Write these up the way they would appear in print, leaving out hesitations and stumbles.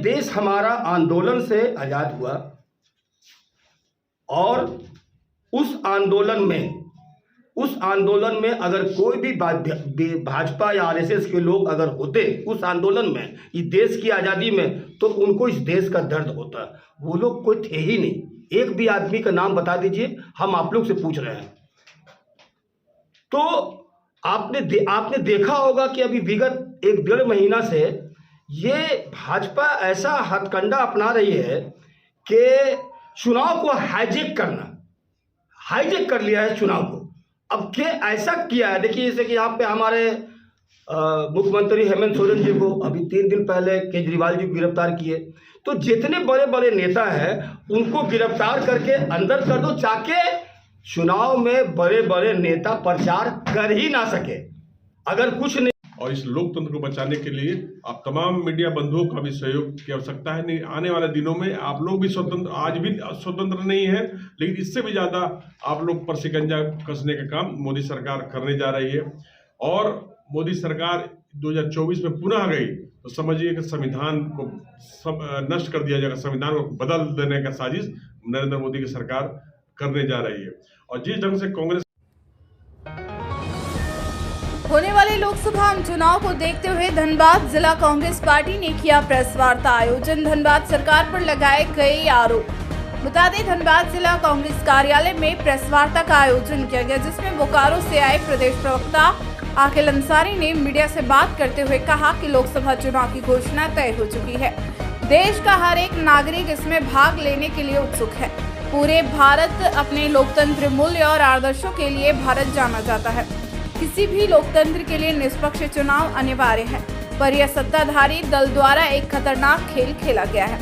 देश हमारा आंदोलन से आजाद हुआ और उस आंदोलन में अगर कोई भी भाजपा या आरएसएस के लोग अगर होते उस आंदोलन में, इस देश की आज़ादी में, तो उनको इस देश का दर्द होता। वो लोग कोई थे ही नहीं। एक भी आदमी का नाम बता दीजिए, हम आप लोग से पूछ रहे हैं। तो आपने देखा होगा कि अभी विगत 1-1.5 महीना से ये भाजपा ऐसा हथकंडा अपना रही है कि चुनाव को हाईजैक कर लिया है चुनाव को। अब क्या ऐसा किया है, देखिए जैसे कि यहाँ पे हमारे मुख्यमंत्री हेमंत सोरेन जी को अभी 3 दिन पहले केजरीवाल जी को गिरफ्तार किए। तो जितने बड़े बड़े नेता हैं उनको गिरफ्तार करके अंदर कर दो, ताकि चुनाव में बड़े बड़े नेता प्रचार कर ही ना सके। अगर कुछ नहीं, और इस लोकतंत्र को बचाने के लिए आप तमाम मीडिया बंधुओं का भी सहयोग की आवश्यकता है। नहीं, आने वाले दिनों में आप लोग भी स्वतंत्र, आज भी स्वतंत्र नहीं है, लेकिन इससे भी ज्यादा आप लोग पर शिकंजा कसने का काम मोदी सरकार करने जा रही है। और मोदी सरकार 2024 में पुनः आ गई तो समझिए कि संविधान को सब नष्ट कर दिया जाएगा, संविधान को बदल देने का साजिश नरेंद्र मोदी की सरकार करने जा रही है। और जिस ढंग से कांग्रेस होने वाले लोकसभा चुनाव को देखते हुए धनबाद जिला कांग्रेस पार्टी ने किया प्रेस वार्ता आयोजन। धनबाद सरकार पर लगाए गए आरोप। बता दें, धनबाद जिला कांग्रेस कार्यालय में प्रेस वार्ता का आयोजन किया गया, जिसमें बोकारो से आए प्रदेश प्रवक्ता आकिल अंसारी ने मीडिया से बात करते हुए कहा कि लोकसभा चुनाव की घोषणा तय हो चुकी है। देश का हर एक नागरिक इसमें भाग लेने के लिए उत्सुक है। पूरे भारत अपने लोकतंत्र मूल्य और आदर्शों के लिए भारत जाना जाता है। किसी भी लोकतंत्र के लिए निष्पक्ष चुनाव अनिवार्य है, पर यह सत्ताधारी दल द्वारा एक खतरनाक खेल खेला गया है।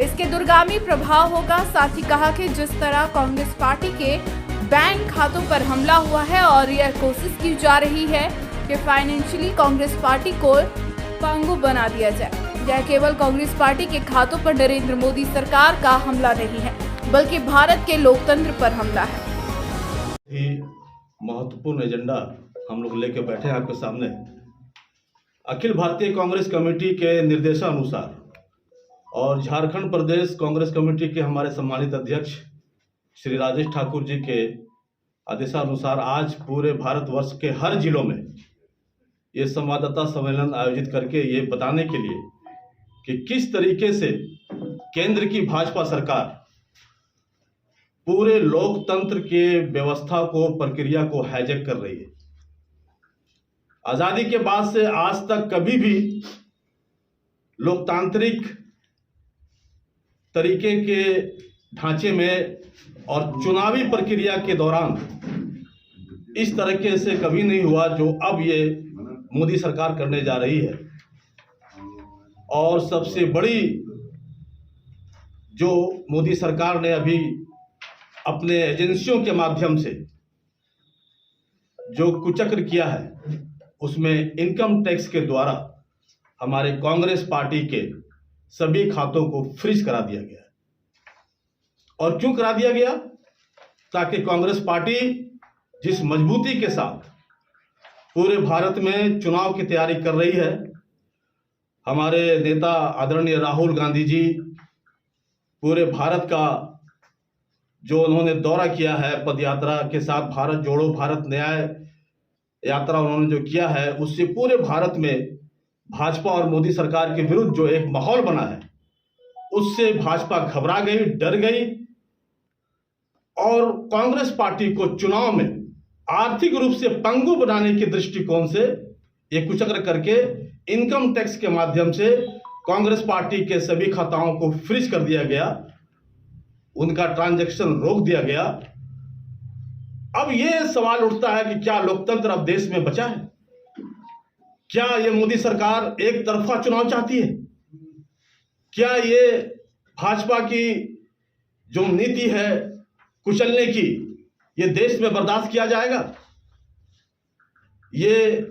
इसके दूरगामी प्रभाव होगा। साथ ही कहा कि जिस तरह कांग्रेस पार्टी के बैंक खातों पर हमला हुआ है और यह कोशिश की जा रही है कि फाइनेंशियली कांग्रेस पार्टी को पंगु बना दिया जाए। यह केवल कांग्रेस पार्टी के खातों पर नरेंद्र मोदी सरकार का हमला नहीं है, बल्कि भारत के लोकतंत्र पर हमला है। महत्वपूर्ण एजेंडा हम लोग लेके बैठे हैं आपके सामने। अखिल भारतीय कांग्रेस कमेटी के निर्देशानुसार और झारखंड प्रदेश कांग्रेस कमेटी के हमारे सम्मानित अध्यक्ष श्री राजेश ठाकुर जी के आदेशानुसार आज पूरे भारतवर्ष के हर जिलों में ये संवाददाता सम्मेलन आयोजित करके ये बताने के लिए कि किस तरीके से केंद्र की भाजपा सरकार पूरे लोकतंत्र के व्यवस्था को, प्रक्रिया को हाईजैक कर रही है। आजादी के बाद से आज तक कभी भी लोकतांत्रिक तरीके के ढांचे में और चुनावी प्रक्रिया के दौरान इस तरीके से कभी नहीं हुआ जो अब ये मोदी सरकार करने जा रही है। और सबसे बड़ी जो मोदी सरकार ने अभी अपने एजेंसियों के माध्यम से जो कुचक्र किया है, उसमें इनकम टैक्स के द्वारा हमारे कांग्रेस पार्टी के सभी खातों को फ्रीज करा दिया गया। और क्यों करा दिया गया? ताकि कांग्रेस पार्टी जिस मजबूती के साथ पूरे भारत में चुनाव की तैयारी कर रही है, हमारे नेता आदरणीय राहुल गांधी जी पूरे भारत का जो उन्होंने दौरा किया है पदयात्रा के साथ, भारत जोड़ो भारत न्याय यात्रा उन्होंने जो किया है, उससे पूरे भारत में भाजपा और मोदी सरकार के विरुद्ध जो एक माहौल बना है, उससे भाजपा घबरा गई, डर गई और कांग्रेस पार्टी को चुनाव में आर्थिक रूप से पंगु बनाने के दृष्टिकोण से ये कुचक्र करके इनकम टैक्स के माध्यम से कांग्रेस पार्टी के सभी खाताओं को फ्रीज कर दिया गया, उनका ट्रांजैक्शन रोक दिया गया। अब ये सवाल उठता है कि क्या लोकतंत्र अब देश में बचा है? क्या ये मोदी सरकार एक तरफा चुनाव चाहती है? क्या ये भाजपा की जो नीति है कुचलने की, ये देश में बर्दाश्त किया जाएगा? ये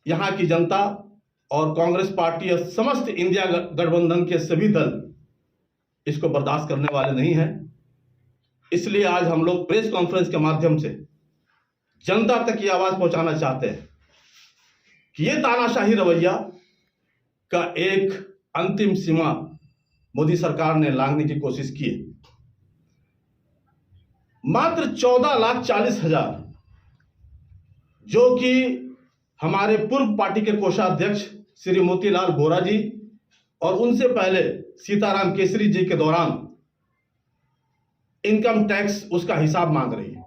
यहाँ की जनता और कांग्रेस पार्टी और समस्त इंडिया गठबंधन के सभी दल इसको बर्दाश्त करने वाले नहीं हैं। इसलिए आज हम लोग प्रेस कॉन्फ्रेंस के माध्यम से जनता तक ये आवाज पहुंचाना चाहते हैं कि ये तानाशाही रवैया का एक अंतिम सीमा मोदी सरकार ने लांघने की कोशिश की है। मात्र 14,40,000 जो कि हमारे पूर्व पार्टी के कोषाध्यक्ष श्री मोतीलाल वोरा जी और उनसे पहले सीताराम केसरी जी के दौरान इनकम टैक्स उसका हिसाब मांग रही है।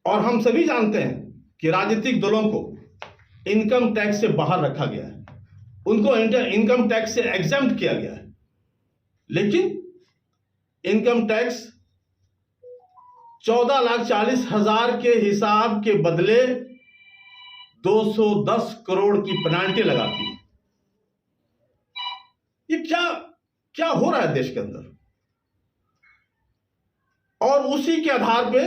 और हम सभी जानते हैं कि राजनीतिक दलों को इनकम टैक्स से बाहर रखा गया है, उनको इनकम टैक्स से एग्जम्प्ट किया गया है, लेकिन इनकम टैक्स 14,40,000 के हिसाब के बदले 210 करोड़ की पेनाल्टी लगाती है। ये क्या हो रहा है देश के अंदर? और उसी के आधार पे